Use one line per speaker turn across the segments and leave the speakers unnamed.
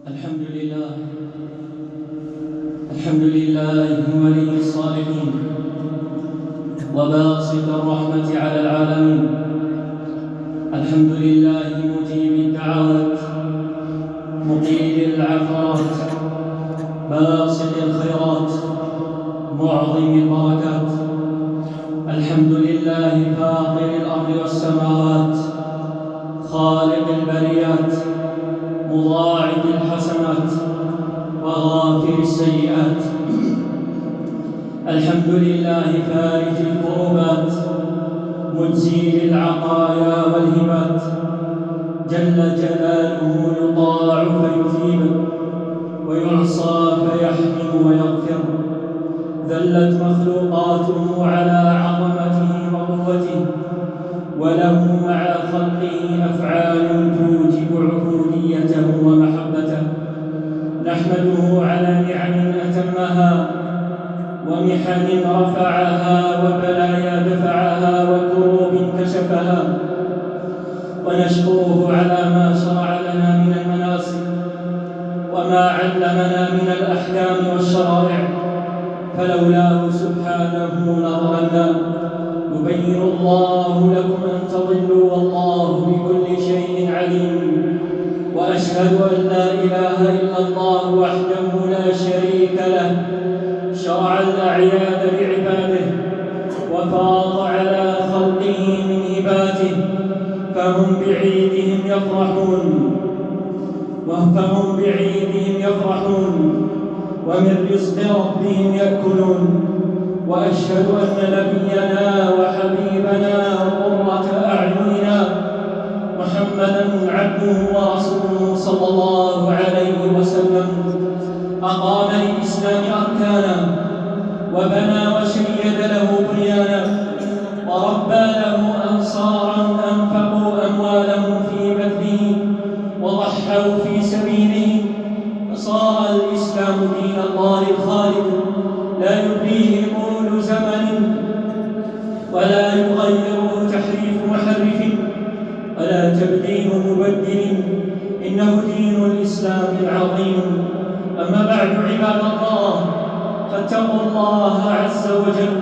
الحمد لله الحمد لله ولي الصالحين وباسط الرحمة على العالمين. الحمد لله مجيب الدعوات مقيل العثرات باسط الخيرات معظم البركات. الحمد لله فاطر الأرض والسماوات خالق البريات مضاعف الحسنات وغافر السيئات. الحمد لله فارج الكروبات منزيل العطايا والهبات. جل جلاله يطاع فيثيب ويعصى فيحكم ويغفر. ذلت مخلوقاته على عظمته وقوته، وله مع خلقه أفعال توجب عبوديته ومحبته. نحمده على نعم أتمها ومحن رفعها وبلايا دفعها وكروب كشفها، ونشكره على ما شرع لنا من المناسك وما علمنا من الأحكام والشرائع، فلولاه سبحانه لضللنا. يبين الله لكم أن تضلوا والله بكل شيء عليم. وأشهد أن لا إله إلا الله وحده لا شريك له، شرع الأعياد لعباده وفاض على خلقه من هباته، فهم بعيدهم يفرحون ومن رزق ربهم يأكلون. وأشهد أن نبينا وحبيبنا وقرة أعيننا محمدًا عبده ورسوله صلى الله عليه وسلم أقام للإسلام أركانا، وبنى وشيد له بنيانا، وربى له أنصارا أنفقوا أموالهم في بذله وضحوا في سبيله، فصار الإسلام دين الله الخالد لا يبليه طول زمن ولا يغيره تحريف محرف ولا تبديل مبدل، إنه دين الإسلام العظيم. أما بعد عباد الله، فاتقوا الله عز وجل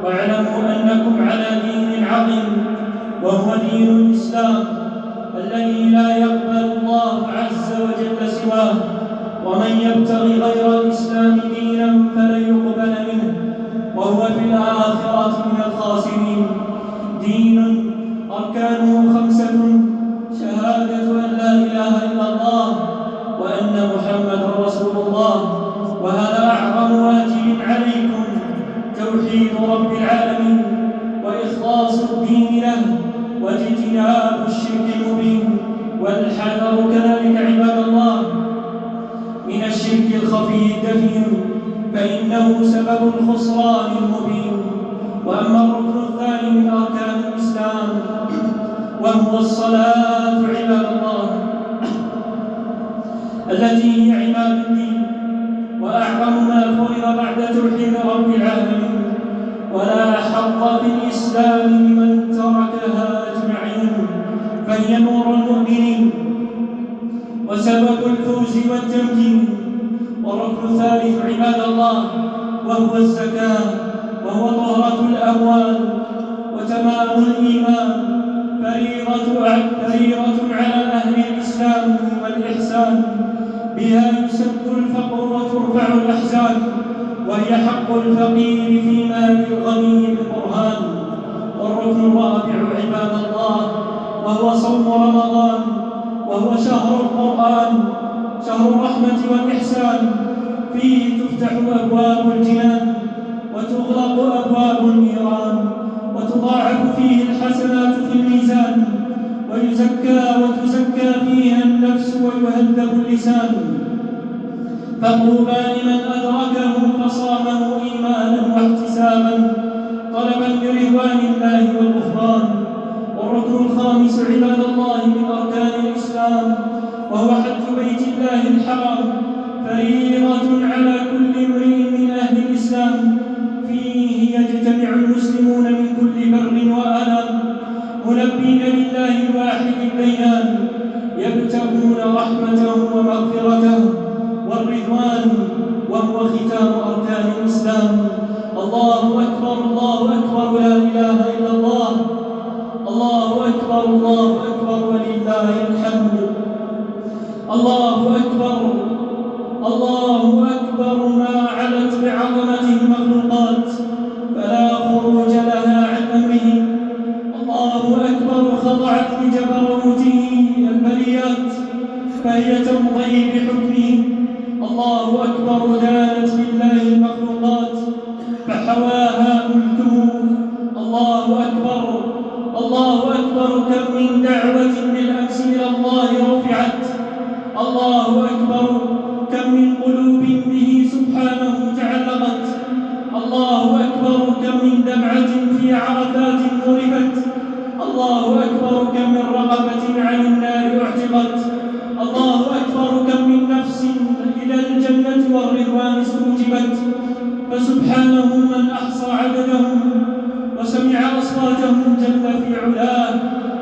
واعلموا أنكم على دين عظيم، وهو دين الإسلام الذي لا يقبل الله عز وجل سواه، ومن يبتغي غير الإسلام دينا فلن يقبل منه وهو في الآخرة من الخاسرين. دين أركانه 5: شهادة أن لا إله إلا الله وأن محمدًا رسول الله، وهذا أعظم واجب عليكم، توحيد رب العالمين وإخلاص الدين له واجتناب الشرك المبين، والحذر كذلك عباد الله من الشرك الخفي الدفين، فإنه سبب الخسران المبين. وأما الركن الثاني من أركان الإسلام وهو الصلاة عباد الله، التي هي عماد الدين وأعظم ما فرض بعد توحيد رب العالمين، ولا حق في الإسلام لمن تركها أجمعين، فهي نور المؤمنين وسبب الفوز والتمكين. والركن الثالث عباد الله وهو الزكاة، وهو طهرة الأموال وتمام الإيمان، فريضة على أهل الإسلام والإحسان، بها يسد الفقر وترفع الأحزان، وهي حق الفقير في مال الغني بالبرهان. والركن الرابع عباد الله وهو صوم رمضان، وهو شهر القرآن، شهر الرحمة والإحسان، فيه تفتح أبواب الجنان وتغلق أبواب النيران، وتضاعف فيه الحسنات في الميزان، وتزكى فيها النفس ويهذب اللسان. فطوبى لمن أدركه فصامه إيمانا واحتسابا طلبا لرضوان الله والغفران. والركن الخامس عباد الله من أركان الإسلام وهو حج بيت الله الحرام، فريضة على كل امرئ من أهل الإسلام، فيه يجتمع المسلمون من كل بر وآلام ملبين لله الواحد الديان، يبتغون يرجون رحمته ومغفرته والرضوان، وهو ختام أركان الإسلام. الله أكبر الله أكبر، لا إله إلا الله. الله أكبر الله أكبر ولله الحمد. الله أكبر الله أكبر. ما علت بعظمته المخلوقات فلا خروج لها عن أمره. الله أكبر خضعت لجبروته البريات فهي تمضي بحكمه. الله أكبر دانت لله المخلوقات فحواها ملكه. الله أكبر الله أكبر. كم من دعوة بالأمس إلى الله رفعت. الله أكبر. كم من قلوب به سبحانه تعلقت. الله أكبر. كم من دمعة في عرفات ضربت. الله أكبر. كم من رغبة عن النار اعتقت. الله أكبر. كم من نفس إلى الجنة والرضوان استوجبت. فسبحانه من أحصى عددهم وسمع أصواتهم جل في علاه،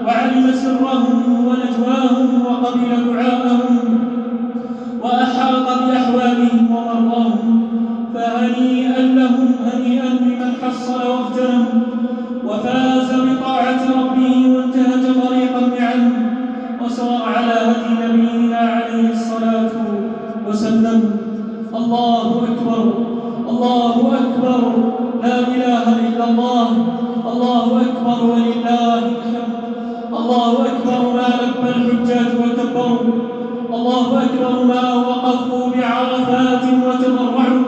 وعلم سرهم ونجواهم وقبل دعاءهم وأحاط بأحوالهم ومرضاهم. فهنيئا لهم، هنيئا لمن حصل واغتنم وفاز بطاعة ربه وانتهج طريق النعم وسار على هدي نبينا عليه الصلاة وسلم. الله أكبر الله أكبر، لا إله إلا الله. الله أكبر ولله الحمد. الله أكبر ما لبى الحجاج وكبروا. الله أكبر ما وقفوا بعرفات وتضرعوا.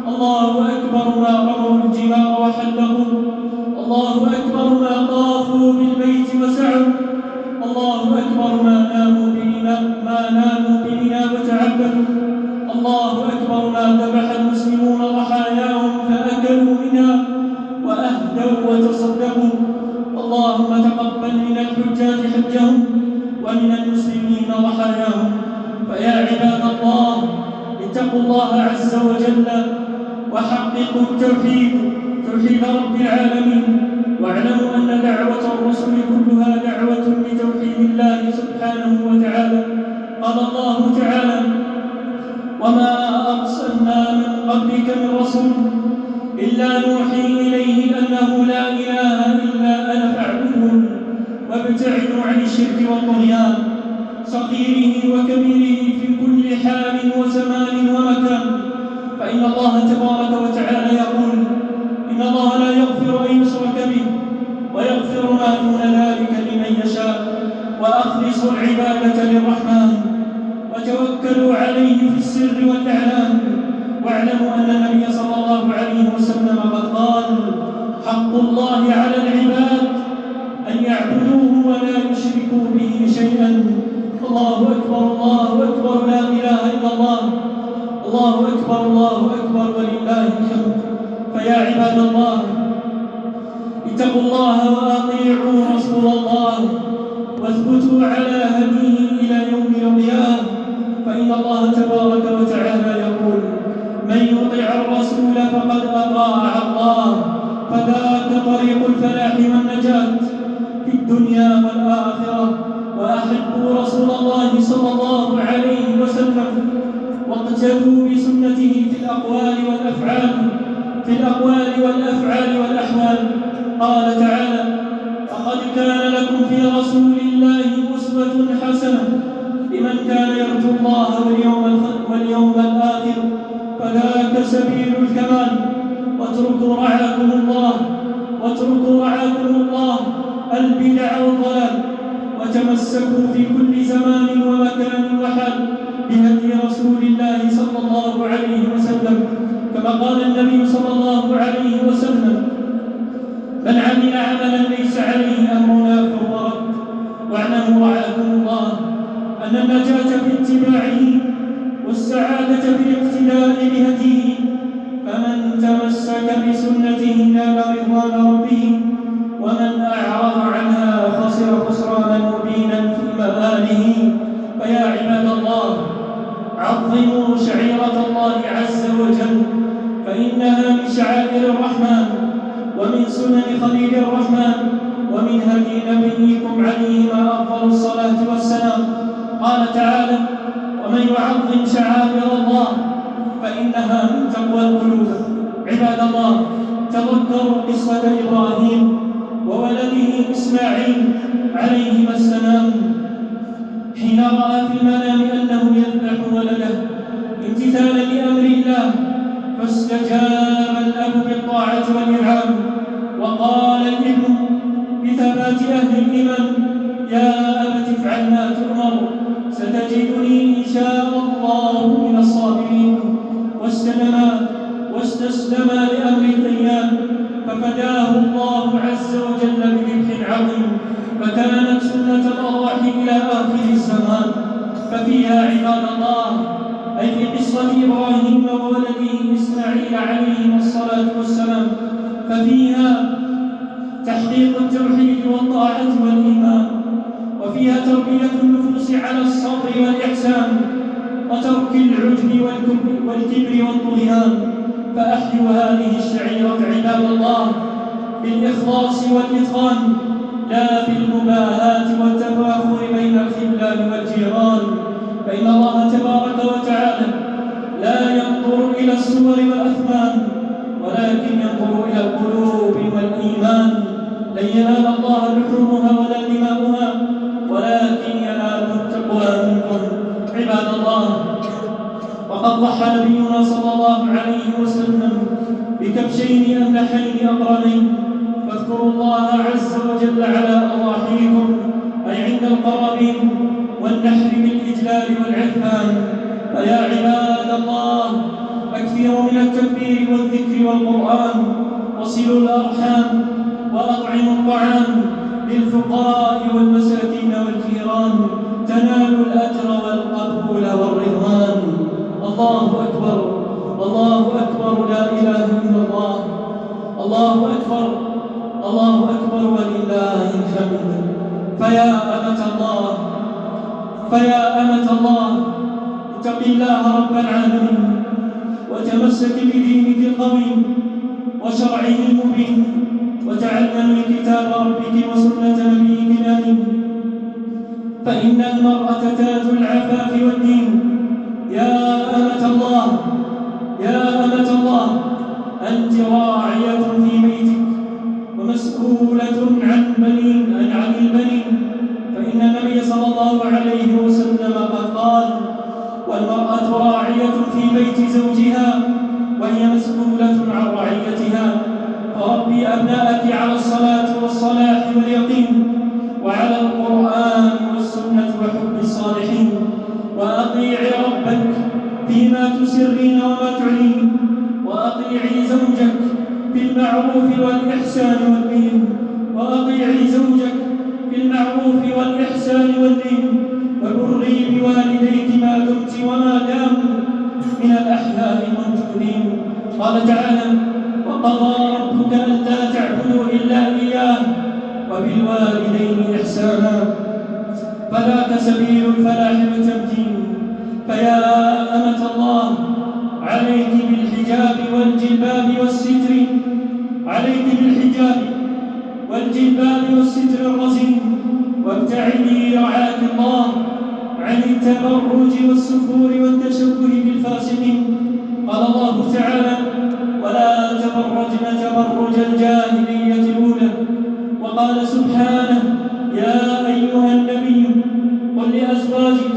الله أكبر ما رموا الجمار وحلقوا. الله أكبر ما طافوا بالبيت وسعوا. الله أكبر ما ناموا بمنى وتعبدوا. الله أكبر ما ذبح المسلمون ضحاياهم فأكلوا منها وأهدوا وتصدقوا. اللهم تقبل من الحجاج حجهم ومن المسلمين ضحاياهم. فيا عباد الله، اتقوا الله عز وجل وحققوا التوحيد، توحيد رب العالمين، واعلموا أن دعوة الرسل كلها دعوة لتوحيد الله سبحانه وتعالى. قال الله تعالى: وما أرسلنا من قبلك من رسول إلا نوحي إليه أنه لا إله إلا أنا فاعبدون وابتعدوا عن الشرك والطغيان، صغيره وكبيره في كل حال وزمان ومكان. فإن الله تبارك وتعالى يقول: إن الله لا يغفر أن يشرك به ويغفر ما دون ذلك لمن يشاء. وأخلصوا العبادة للرحمن وتوكلوا عليه في السر والإعلان. واعلموا أن النبي صلى الله عليه وسلم قد قال: حق الله على العباد أن يعبدوه ولا يشركوا به شيئا. الله أكبر الله أكبر، لا إله إلا الله. الله أكبر الله أكبر ولله الحمد. فيا عباد الله، اتقوا الله وأطيعوا رسول الله واثبتوا على هديه إلى يوم القيامة. فإن الله تبارك وتعالى يقول: من يطع الرسول فقد أطاع الله. فذاك طريق الفلاح والنجاة في الدنيا والآخرة. وأحبوا رسول الله صلى الله عليه وسلم واقتدوا بسنته في الأقوال والأفعال والأحوال. قال تعالى: لقد كان لكم في رسول الله أسوة حسنة لمن كان يرجو الله واليوم الآخر. فذاك سبيل الكمال. واتركوا رعاكم الله البدع والضلال، وتمسكوا في كل زمان ومكان وحال بهدي رسول الله صلى الله عليه وسلم. كما قال النبي صلى الله عليه وسلم: من عمل عملا ليس عليه أمرنا فهو رد. واعلموا رعاكم الله أن النجاة في اتباعه والسعادة في الاقتداء بهديه. فمن تمسك بسنته نال رضوان ربه، ومن أعرض عنها خسر خسرانا مبينا في مآله. فيا عباد الله، عظموا شعيرة الله عز وجل، فإنها من شعائر الرحمن ومن سنن خليل الرحمن ومن هدي نبيكم عليه أفضل الصلاة والسلام. قال تعالى: ومن يعظم شعائر الله فإنها من تقوى القلوب. عباد الله، تذكروا قصة إبراهيم وولده إسماعيل عليهما السلام حين رأى في المنام أنه يذبح ولده امتثالا لأمر الله، فاستجاب الأب بالطاعة والإنعام، وقال الابن بثبات أهل الإيمان: يا أبت افعل ما تؤمر ستجدني إن شاء الله من الصابرين. واستسلم لأمر الديان، ففداه الله عز وجل بذبح عظيم، فكانت سنة الأضاحي إلى آخر الزمان. ففيها عباد الله، أي في قصة إبراهيم وولده إسماعيل عليهما الصلاة والسلام، ففيها تحقيق التوحيد والطاعة والإيمان، وفيها تربية النفوس على الصبر والإحسان وترك العجب والكبر والطغيان. فأحيوا هذه الشعيرة عباد الله بالإخلاص والإتقان، لا بالمباهاة والتفاخر بين الخلان والجيران، فإن الله تبارك وتعالى لا ينظر إلى الصور والأثمان، ولكن ينظر إلى القلوب والإيمان. لن ينال الله لحومها ولا دماؤها، ولكن ينال التقوى منكم. عباد الله، وقد ضحى نبينا صلى الله عليه وسلم بكبشين أملحين أقرنين، فاذكروا الله عز وجل على أضاحيكم، أي عند القرابين والنحر بالإجلال والعرفان. فيا عباد الله، أكثروا من التكبير والذكر والقرآن، وصلوا الأرحام، وأطعموا الطعام للفقراء والمساكين والجيران، تنالوا الأجر والقبول والرضوان. الله أكبر، الله أكبر، لا إله إلا الله، الله أكبر، الله أكبر، ولله الحمد. فيا أمة الله، اتق الله رب العالمين، وتمسك بدينك القويم وشرعه المبين، وتعلمي كتاب ربك وسنة نبيك الأمين، فإن المرأة تاج العفاف والدين. يا أمة الله، يا أمة الله، أنت راعية في بيتك ومسؤولة عن البنين، فإن النبي صلى الله عليه وسلم قال: والمرأة راعية في بيت زوجها وهي مسؤولة عن رعيتها. فربي أبناءك على الصلاة والصلاح واليقين، وعلى القرآن والسنة وحب الصالحين، وأطيعي ربك فيما تسرين وما تعلنين، وأطيعي زوجك في المعروف والإحسان والدين، وأطيعي زوجك في المعروف والإحسان والدين، وبري بوالديك ما دمت وما داموا من الأحياء منجودين. قال تعالى: وقضى ربك ألا تعبدوا إلا إياه وبالوالدين إحسانا. فذاك سبيل الفلاح والتمكين. فيا أمة الله، عليك بالحجاب والجلباب والستر، عليك بالحجاب والجلباب والستر الرزين، وابتعدي رعاك الله عن التبرج والسفور والتشبه بالفاسقين. قال الله تعالى: ولا تبرجن تبرج الجاهلية الأولى. وقال سبحانه: يا أيها النبي قل لأزواجك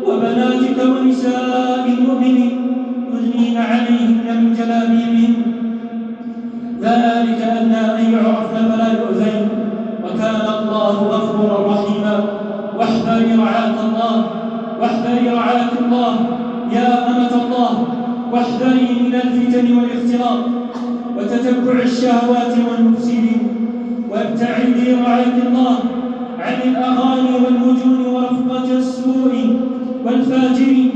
وبناتك ونساء المؤمنين يدنين عليهن من جلابيبهن، ذلك أدنى أن يعرفن فلا يؤذين، وكان الله غفورا رحيما. واحذري رعاك الله، واحذري رعاك الله يا أمة الله، واحذري من الفتن والاختلاط وتتبع الشهوات والمفسدين، وابتعدي رعاك الله عن الأغاني والمجون ورفقة السوء والفاجرين.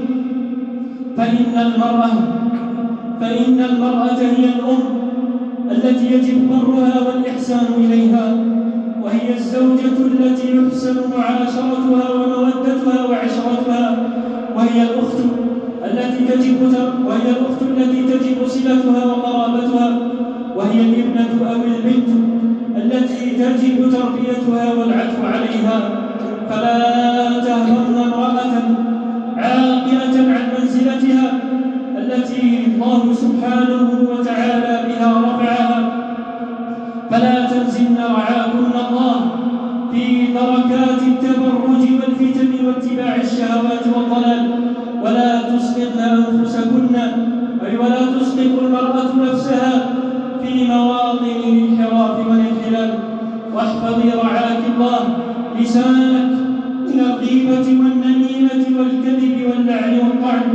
فإن المرأة هي الأم التي يجب برها والإحسان إليها، وهي الزوجة التي يحسن معاشرتها ومودتها وعشرتها، وهي الأخت التي تجب صلتها وقرابتها، وهي الابنة أو البنت التي تجب تربيتها والعطف عليها. فلا تهمن امرأة عاقلة عن منزلتها التي الله سبحانه وتعالى بها رفعها، فلا تنزلن رعاكن الله في دركات التبرج والفتن واتباع الشهوات والضلال، ولا تسقطن أنفسكن، أي ولا تسقط المرأة نفسها في مواطن الانحراف والانحلال. واحفظي رعاك الله لسانك من الغيبة والنميمة والكذب واللعن والطعن،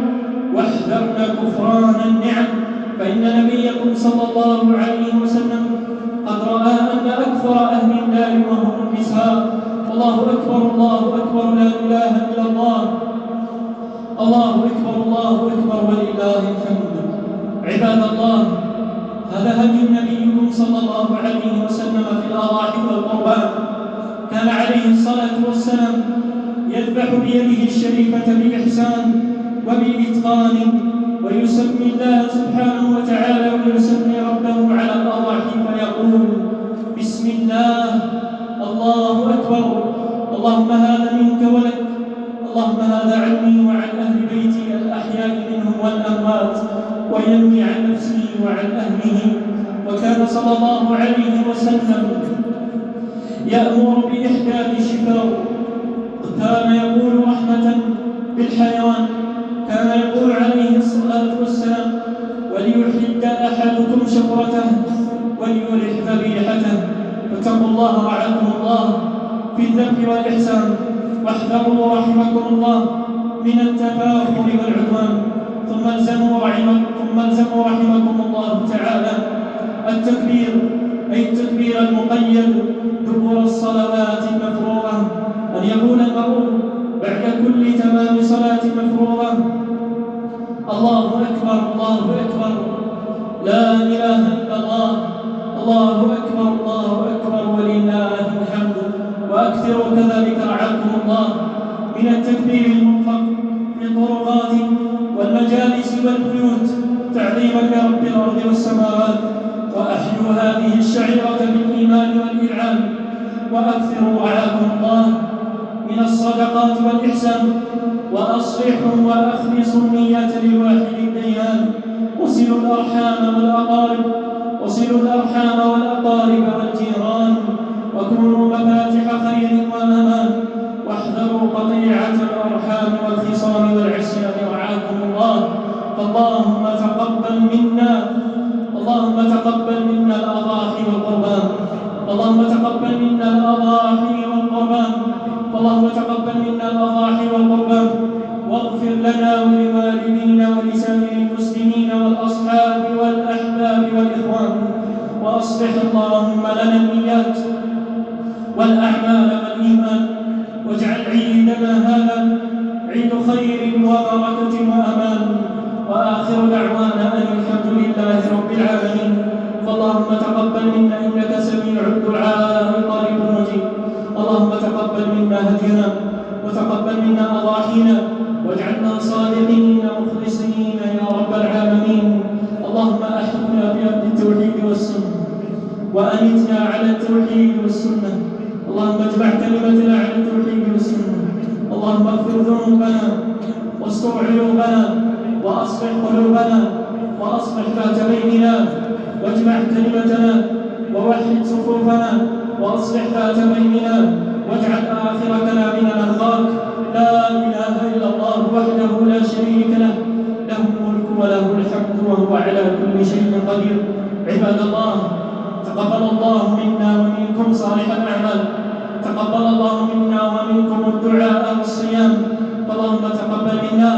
واحذرن كفران النعم، فإن نبيكم صلى الله عليه وسلم قد رأى أن أكثر أهل النار وهم النساء. الله أكبر الله أكبر، لا إله إلا الله، الله أكبر الله أكبر ولله الحمد. عباد الله، هذا هدي نبيكم صلى الله عليه وسلم في الأضاحي والقربان. كان عليه الصلاة والسلام يذبح بيده الشريفة بإحسان وبإتقان، ويسمي الله سبحانه وتعالى ويسمي ربه على الأضاحي فيقول: بسم الله، الله أكبر، اللهم هذا منك ولك، اللهم هذا عني وعن أهل بيتي الأحياء منهم والأموات، وينوي عن نفسه وعن أهله. وكان صلى الله عليه وسلم يأمر بإحداث الشفار، كان يقول رحمة بالحيوان، كان يقول عليه الصلاة والسلام: وليحد أحدكم شفرته وليرح ذبيحته. فاتقوا الله رعاكم الله في الذبح والإحسان، واحذروا رحمكم الله من التفاخر والعدوان. ثم الزموا رحمكم الله تعالى التكبير، أي التكبير المقيد دبر الصلوات المفروضة، أن يقول المرء بعد كل تمام صلاة مفروضة: الله أكبر الله أكبر، لا إله إلا الله، الله أكبر الله أكبر ولله الحمد. وأكثروا كذلك رعاكم الله من التكبير المطلق في الطرقات والمجالس والبيوت تعظيما لرب الأرض والسماوات. وأحيوا هذه الشعيرة بالإيمان والإنعام. وأكثروا رعاكم الله من الصدقات والإحسان، وأصلحوا وأخلصوا النية للواحد الديان. وصلوا الأرحام والأقارب والجيران، وكونوا مفاتح خير وأمان. واحذروا قطيعة الأرحام والخصام والعصيان رعاكم الله. فاللهم تقبل منا الأضاحي والقربان، اللهم تقبل منا الأضاحي والقربان، اللهم تقبل منا الأضاحي والقربان. واغفر لنا ولوالدينا ولسائر المسلمين والأصحاب والأحباب والإخوان. وأصلح اللهم لنا النيات والأعمال والإيمان، واجعل عيدنا هذا عيد خير وبركة وأمان. وآخر دعوانا أن الحمد لله رب العالمين. فاللهم تقبل منا إنك سميع الدعاء قريب مجيب. اللهم تقبل منا هدينا، وتقبل منا أضاحينا، واجعلنا صادقين مخلصين يا رب العالمين. اللهم أحينا بأهل التوحيد والسنة، وأمتنا على التوحيد والسنة. اللهم اجمع كلمتنا على التوحيد والسنة. اللهم اغفر ذنوبنا واستر عيوبنا وأصلح قلوبنا وأصلح ذات بيننا، واجمع كلمتنا ووحد صفوفنا وأصلح ذات بيننا، واجعل آخر كلامنا مرضاك. لا إله إلا الله وحده لا شريك له، له الملك وله الحمد وهو على كل شيء قدير. عباد الله، تقبل الله منا ومنكم صالح الأعمال، تقبل الله منا ومنكم الدعاء والصيام. فاللهم تقبل منا